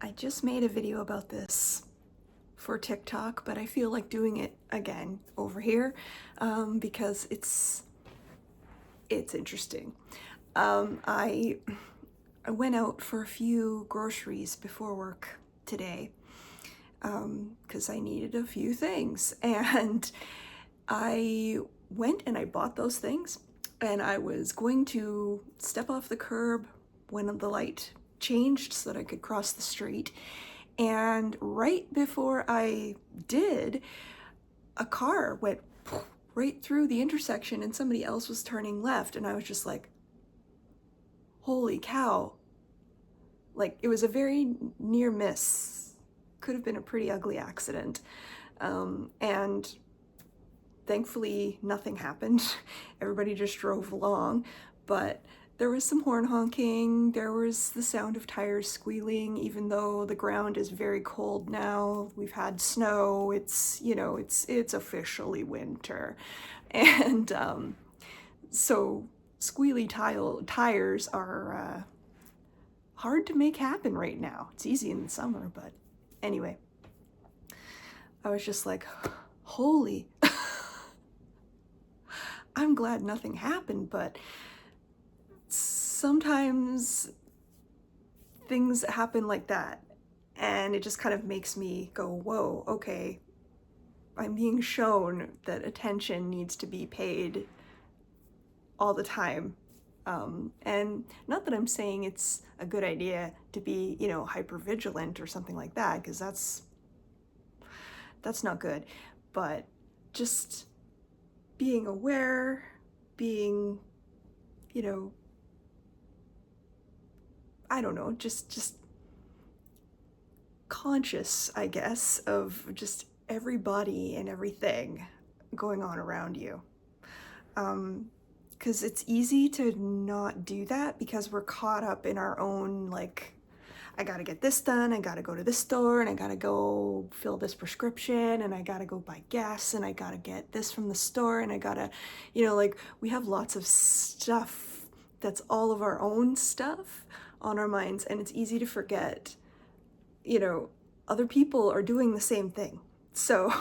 I just made a video about this for TikTok, but I feel like doing it again over here because it's interesting. I went out for a few groceries before work today because I needed a few things, and I went and I bought those things, and I was going to step off the curb when the light changed so that I could cross the street. And right before I did, a car went right through the intersection and somebody else was turning left. And I was just like, holy cow. Like, it was a very near miss. Could have been a pretty ugly accident. And thankfully, nothing happened. Everybody just drove along. But there was some horn honking, there was the sound of tires squealing, even though the ground is very cold now. We've had snow, it's officially winter. And so squealy tires are hard to make happen right now. It's easy in the summer, but anyway, I was just like, holy, I'm glad nothing happened, but sometimes things happen like that, and it just kind of makes me go, whoa, okay, I'm being shown that attention needs to be paid all the time. And not that I'm saying it's a good idea to be, hyper vigilant or something like that, because that's not good, but just being aware, being, I don't know, just conscious, I guess, of just everybody and everything going on around you. Because it's easy to not do that because we're caught up in our own, like, I gotta get this done, I gotta go to this store, and I gotta go fill this prescription, and I gotta go buy gas, and I gotta get this from the store, and I gotta, like, we have lots of stuff that's all of our own stuff on our minds, and it's easy to forget, other people are doing the same thing. So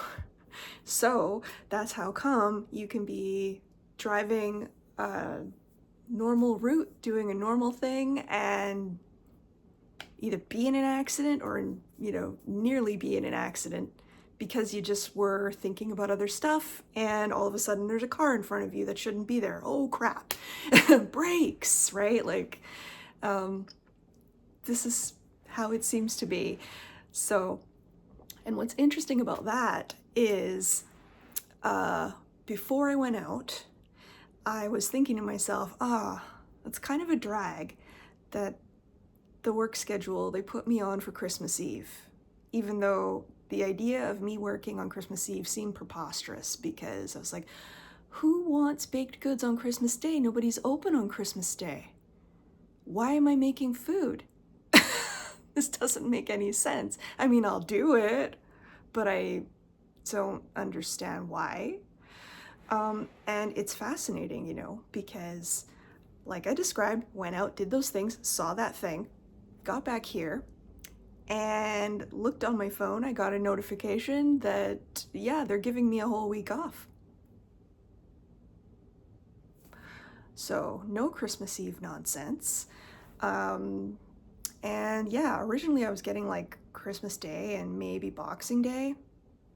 that's how come you can be driving a normal route, doing a normal thing, and either be in an accident or, nearly be in an accident because you just were thinking about other stuff, and all of a sudden there's a car in front of you that shouldn't be there. Oh crap. Brakes, right? Like, this is how it seems to be. So, and what's interesting about that is, before I went out, I was thinking to myself, it's kind of a drag that the work schedule they put me on for Christmas Eve, even though the idea of me working on Christmas Eve seemed preposterous, because I was like, who wants baked goods on Christmas Day? Nobody's open on Christmas Day. Why am I making food? This doesn't make any sense. I mean, I'll do it, but I don't understand why. And it's fascinating, because like I described, went out, did those things, saw that thing, got back here, and looked on my phone. I got a notification that, yeah, they're giving me a whole week off. So no Christmas Eve nonsense. And yeah, originally I was getting like Christmas Day and maybe Boxing Day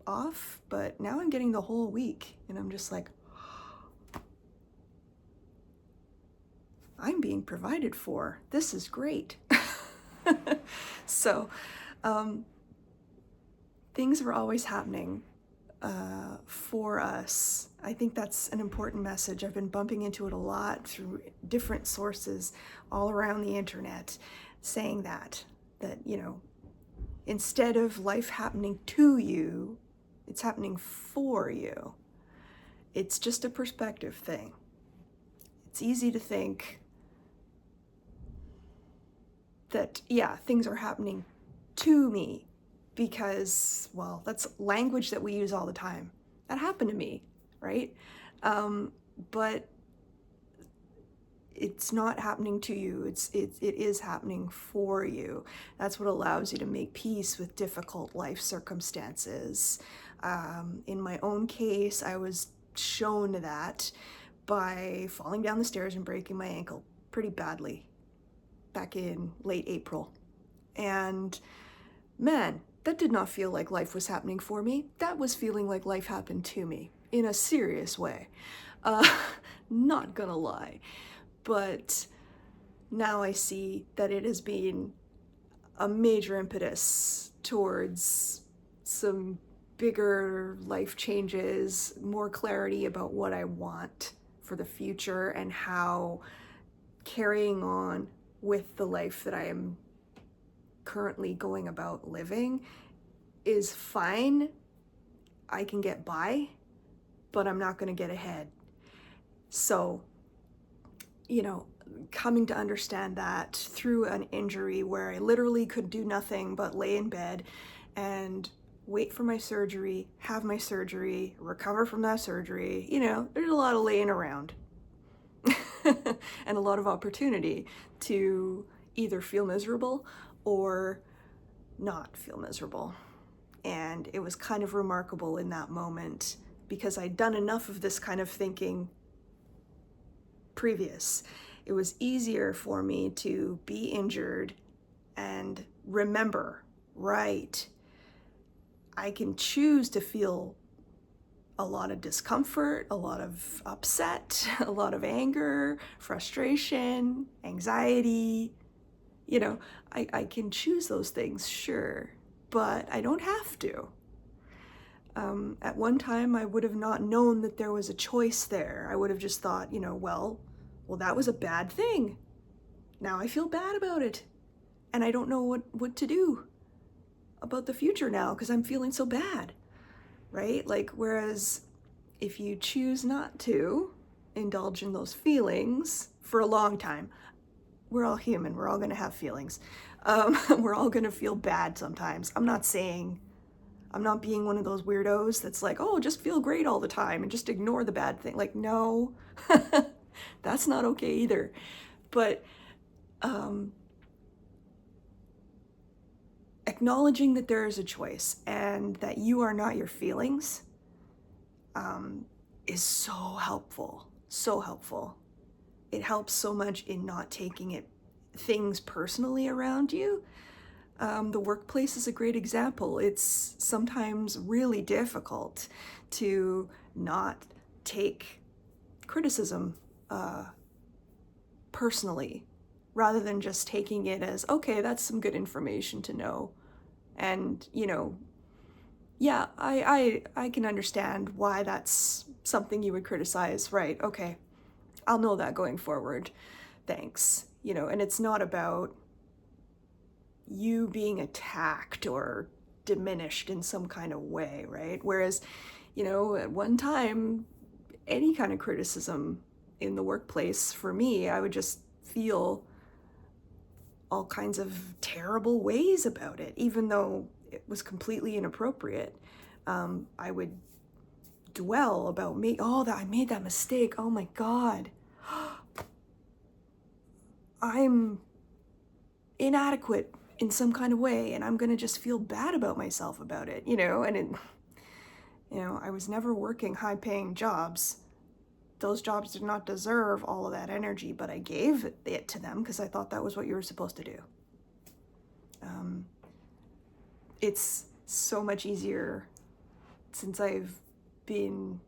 off, but now I'm getting the whole week, and I'm just like, I'm being provided for. This is great. So, things were always happening for us. I think that's an important message. I've been bumping into it a lot through different sources all around the internet, saying that, instead of life happening to you, it's happening for you. It's just a perspective thing. It's easy to think that, yeah, things are happening to me because, well, that's language that we use all the time. That happened to me, right? But it's not happening to you. It is happening for you. That's what allows you to make peace with difficult life circumstances. In my own case, I was shown that by falling down the stairs and breaking my ankle pretty badly back in late April. And man, that did not feel like life was happening for me. That was feeling like life happened to me in a serious way. Not gonna lie. But now I see that it has been a major impetus towards some bigger life changes, more clarity about what I want for the future and how carrying on with the life that I am currently going about living is fine. I can get by, but I'm not going to get ahead. So, coming to understand that through an injury where I literally could do nothing but lay in bed and wait for my surgery, have my surgery, recover from that surgery, there's a lot of laying around and a lot of opportunity to either feel miserable or not feel miserable. And it was kind of remarkable in that moment because I'd done enough of this kind of thinking previous. It was easier for me to be injured and remember, right, I can choose to feel a lot of discomfort, a lot of upset, a lot of anger, frustration, anxiety. I can choose those things, sure, but I don't have to. At one time, I would have not known that there was a choice there. I would have just thought, well, that was a bad thing. Now I feel bad about it. And I don't know what to do about the future now because I'm feeling so bad, right? Whereas if you choose not to indulge in those feelings for a long time, we're all human. We're all going to have feelings. We're all going to feel bad sometimes. I'm not being one of those weirdos that's like, oh, just feel great all the time and just ignore the bad thing. No, that's not okay either. But acknowledging that there is a choice and that you are not your feelings is so helpful. So helpful. It helps so much in not taking things personally around you. The workplace is a great example. It's sometimes really difficult to not take criticism personally, rather than just taking it as, okay, that's some good information to know. And, yeah, I can understand why that's something you would criticize, right? Okay, I'll know that going forward. Thanks. And it's not about you being attacked or diminished in some kind of way, right? Whereas, at one time, any kind of criticism in the workplace, for me, I would just feel all kinds of terrible ways about it, even though it was completely inappropriate. I would dwell about that I made that mistake. Oh my God. I'm inadequate in some kind of way, and I'm going to just feel bad about myself about it, and I was never working high-paying jobs. Those jobs did not deserve all of that energy, but I gave it to them because I thought that was what you were supposed to do. It's so much easier since I've been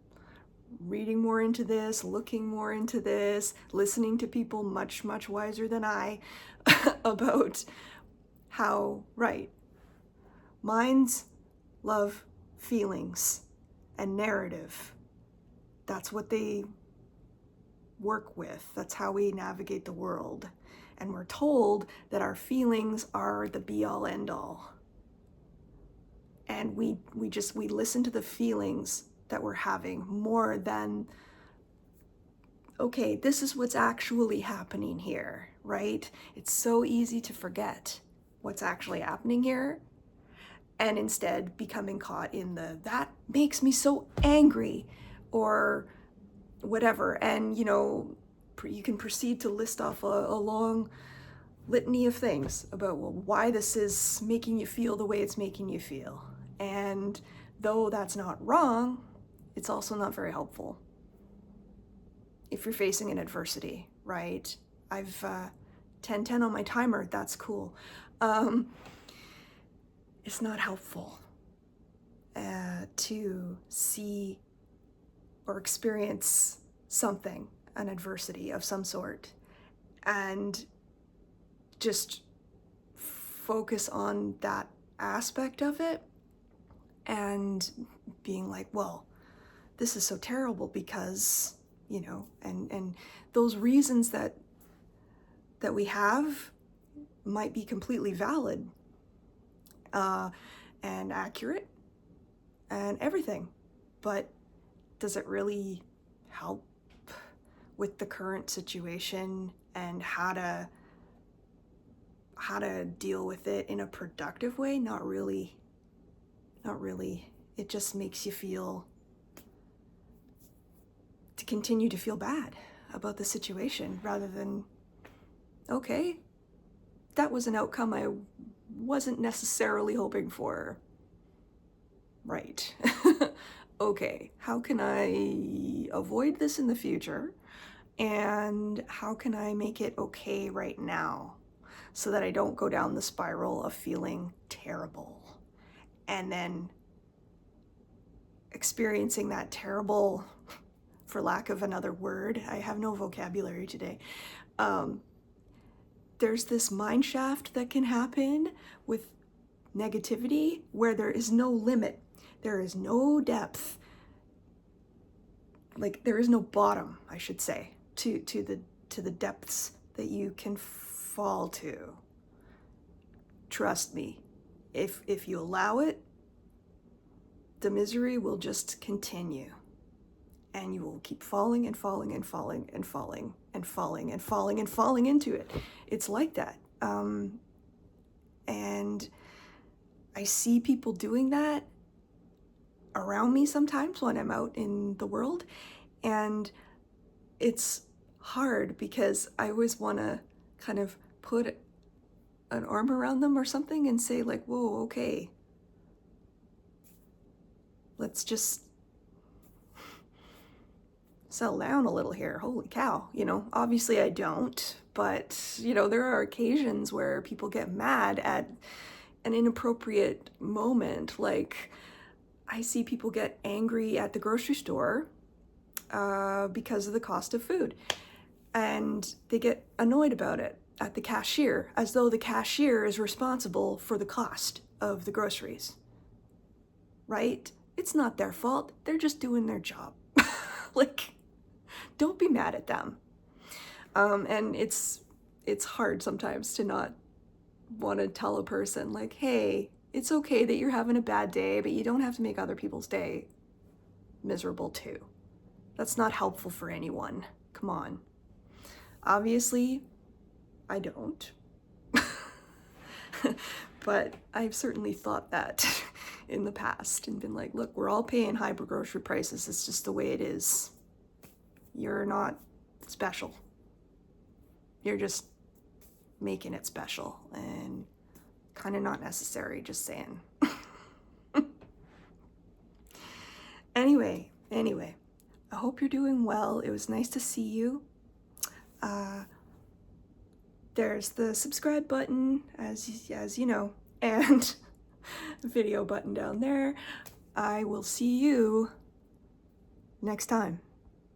reading more into this, looking more into this, listening to people much, much wiser than I about how, right, minds love feelings and narrative. That's what they work with. That's how we navigate the world. And we're told that our feelings are the be-all, end-all. And we listen to the feelings that we're having more than, okay, this is what's actually happening here, right? It's so easy to forget what's actually happening here and instead becoming caught in that makes me so angry or whatever. And, you can proceed to list off a long litany of things about, well, why this is making you feel the way it's making you feel. And though that's not wrong, it's also not very helpful if you're facing an adversity, right? I've 10:10 on my timer, that's cool. It's not helpful to see or experience something, an adversity of some sort, and just focus on that aspect of it and being like, well, this is so terrible because, you know, and those reasons that we have might be completely valid and accurate and everything, but does it really help with the current situation and how to deal with it in a productive way? Not really. Not really. It just makes you continue to feel bad about the situation rather than, okay, that was an outcome I wasn't necessarily hoping for. Right. Okay, how can I avoid this in the future? And how can I make it okay right now so that I don't go down the spiral of feeling terrible and then experiencing that terrible, for lack of another word, I have no vocabulary today. There's this mine shaft that can happen with negativity where there is no limit. There is no depth. Like, there is no bottom, I should say, to the depths that you can fall to. Trust me, if you allow it, the misery will just continue. And you will keep falling and falling and falling and falling and falling and falling and falling into it. It's like that. And I see people doing that around me sometimes when I'm out in the world. And it's hard because I always want to kind of put an arm around them or something and say, like, whoa, okay, let's just settle down a little here. Holy cow. You know, obviously I don't, but, you know, there are occasions where people get mad at an inappropriate moment. Like, I see people get angry at the grocery store because of the cost of food, and they get annoyed about it at the cashier, as though the cashier is responsible for the cost of the groceries, right? It's not their fault. They're just doing their job. Like, don't be mad at them. And it's hard sometimes to not want to tell a person, like, hey, it's okay that you're having a bad day, but you don't have to make other people's day miserable too. That's not helpful for anyone. Come on. Obviously, I don't. But I've certainly thought that in the past and been like, look, we're all paying high grocery prices. It's just the way it is. You're not special. You're just making it special and kind of not necessary, just saying. Anyway, I hope you're doing well. It was nice to see you. There's the subscribe button, as you know, and video button down there. I will see you next time.